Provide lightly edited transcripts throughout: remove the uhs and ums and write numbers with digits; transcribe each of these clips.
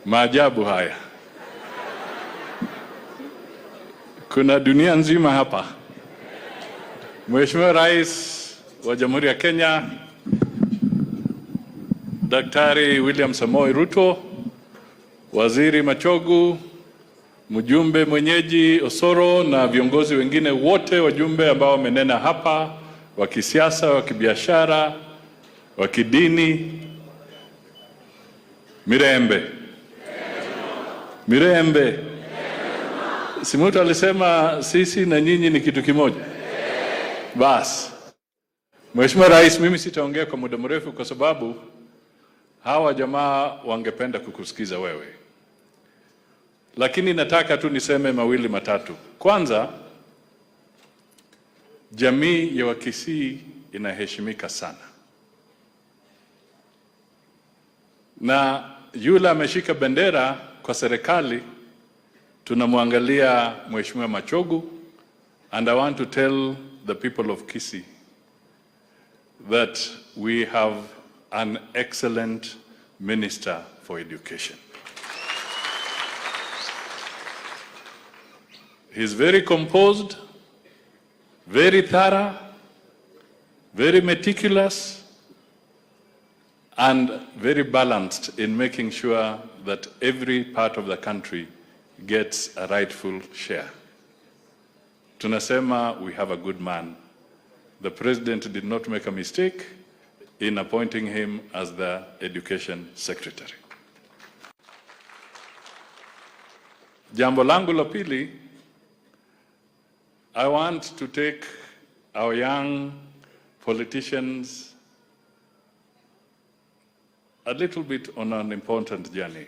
Maajabu haya. Kuna dunia nzima hapa. Mheshimiwa Rais wa Jamhuri ya Kenya, Daktari William Samoei Ruto, Waziri Machogu, mjumbe mwenyeji Osoro na viongozi wengine wote, wajumbe ambao wamenena hapa, wa kisiasa, wa kibiashara, wa kidini, Mirembe. Mirembe. Si mtu alisema sisi na nyinyi ni kitu kimoja? Bas. Mheshimiwa Rais, mimi sitaongea kwa muda mrefu kwa sababu hawa jamaa wangependa kukusikiza wewe. Lakini nataka tu niseme mawili matatu. Kwanza, jamii ya Wakisii inaheshimika sana. Na yule ameshika bendera kwa serikali tunamwangalia Mheshimiwa Machogu, and I want to tell the people of Kisii that we have an excellent Minister for Education. He's very composed, very thorough, very meticulous, and very balanced in making sure that every part of the country gets a rightful share. Tunasema we have a good man. The President did not make a mistake in appointing him as the Education Secretary. Jambo langu la pili, I want to take our young politicians a little bit on an important journey.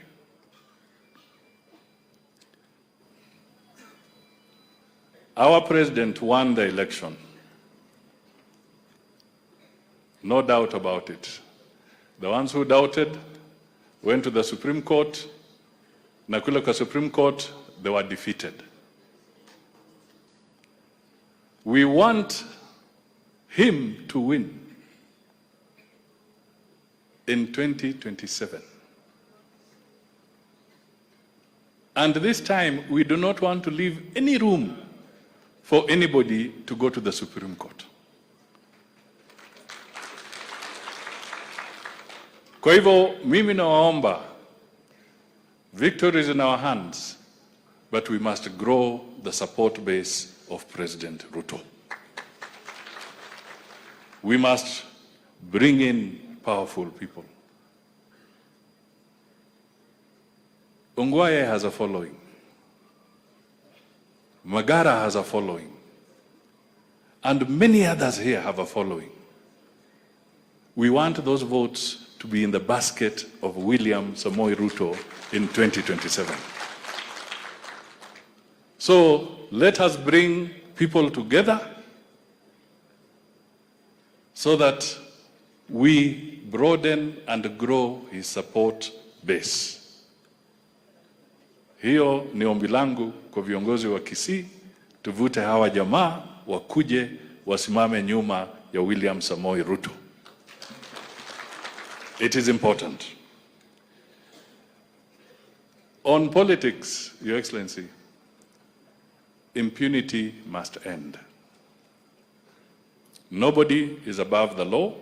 Our president won the election. No doubt about it. The ones who doubted went to the Supreme Court. Na kule kwa Supreme Court, they were defeated. We want him to win in 2027. And this time, we do not want to leave any room for anybody to go to the Supreme Court. Kwa hivyo, mimi nawaomba, victory is in our hands, but we must grow the support base of President Ruto. We must bring in powerful people. Ongwae has a following. Magara has a following. And many others here have a following. We want those votes to be in the basket of William Samoei Ruto in 2027. So let us bring people together so that we broaden and grow his support base. Hiyo ni ombi langu kwa viongozi wa Kisii, tuvute hawa jamaa wakuje wasimame nyuma ya William Samoei Ruto. It is important. On politics, Your Excellency, impunity must end. Nobody is above the law.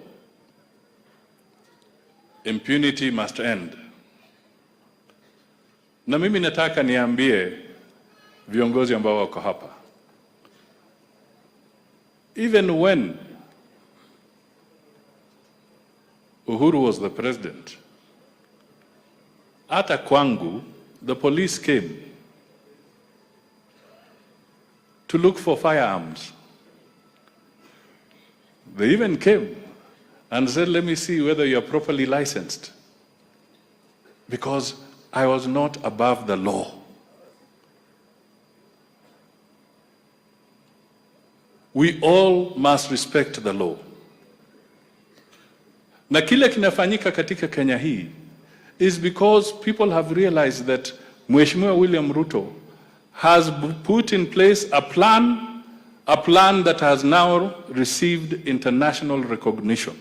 Impunity must end. Na mimi nataka niambie viongozi ambao wako hapa. Even when Uhuru was the president, hata kwangu, the police came to look for firearms. They even came and said, let me see whether you are properly licensed. Because I was not above the law. We all must respect the law. Na kile kinafanyika katika Kenya hii is because people have realized that Mheshimiwa William Ruto has put in place a plan that has now received international recognition.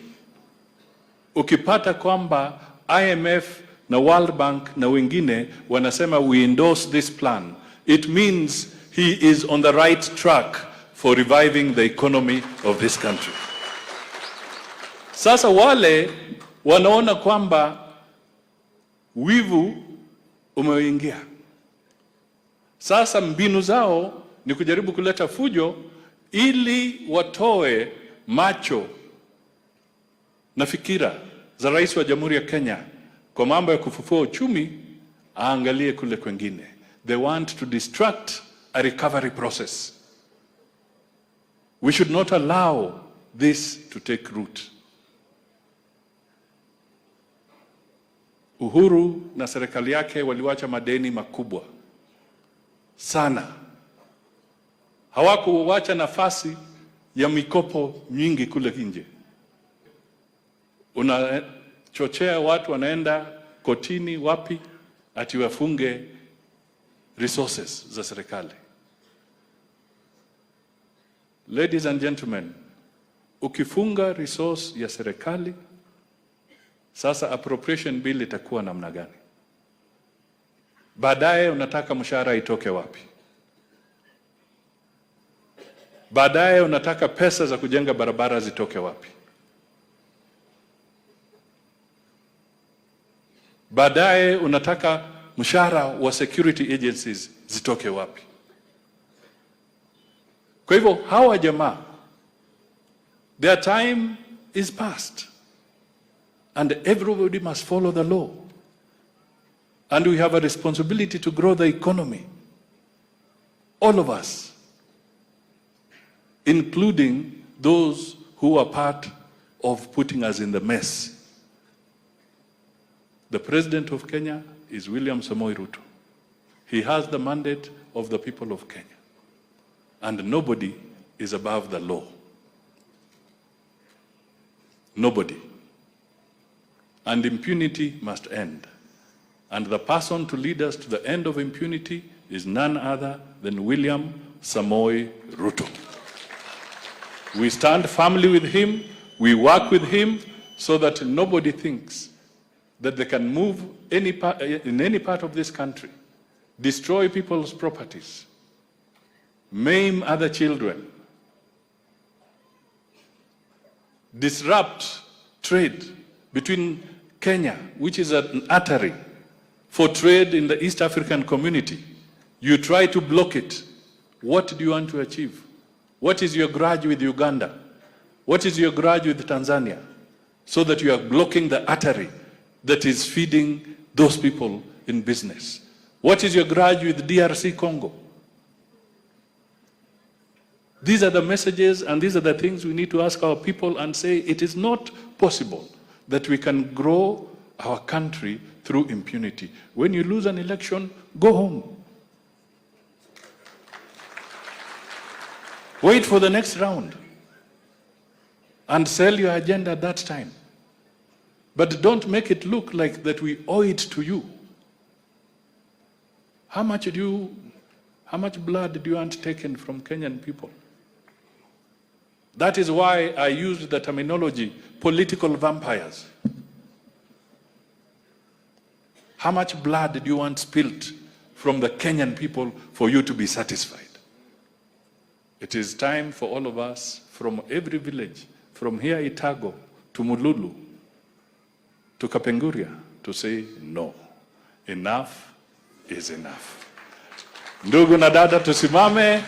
Ukipata kwamba IMF na World Bank na wengine wanasema we endorse this plan, it means he is on the right track for reviving the economy of this country. Sasa wale wanaona kwamba wivu umeingia. Sasa mbinu zao ni kujaribu kuleta fujo ili watoe macho na fikira za rais wa Jamhuri ya Kenya kwa mambo ya kufufua uchumi, aangalie kule kwengine. They want to distract a recovery process. We should not allow this to take root. Uhuru na serikali yake waliwacha madeni makubwa sana. Hawakuwacha nafasi ya mikopo nyingi kule nje. Unachochea watu wanaenda kotini wapi ati wafunge resources za serikali. Ladies and gentlemen, ukifunga resource ya serikali, sasa appropriation bill itakuwa namna gani? Baadaye unataka mshahara itoke wapi? Baadaye unataka pesa za kujenga barabara zitoke wapi? Baadaye unataka mshahara wa security agencies zitoke wapi? Kwa hivyo hawa jamaa, their time is past and everybody must follow the law, and we have a responsibility to grow the economy, all of us, including those who are part of putting us in the mess. The President of Kenya is William Samoei Ruto. He has the mandate of the people of Kenya, and nobody is above the law. Nobody. And impunity must end. And the person to lead us to the end of impunity is none other than William Samoei Ruto. We stand firmly with him, we work with him so that nobody thinks that they can move in any part of this country, destroy people's properties, maim other children, disrupt trade between Kenya, which is an artery for trade in the East African community. You try to block it. What do you want to achieve? What is your grudge with Uganda? What is your grudge with Tanzania? So that you are blocking the artery that is feeding those people in business. What is your grudge with DRC Congo? These are the messages and these are the things we need to ask our people and say it is not possible that we can grow our country through impunity. When you lose an election, go home. Wait for the next round and sell your agenda at that time. But don't make it look like that we owe it to you. How much blood do you want taken from Kenyan people? That is why I used the terminology political vampires. How much blood do you want spilt from the Kenyan people for you to be satisfied? It is time for all of us from every village, from here Itago to Mululu to Kapenguria, to say no. Enough is enough. Ndugu na dada, tusimame.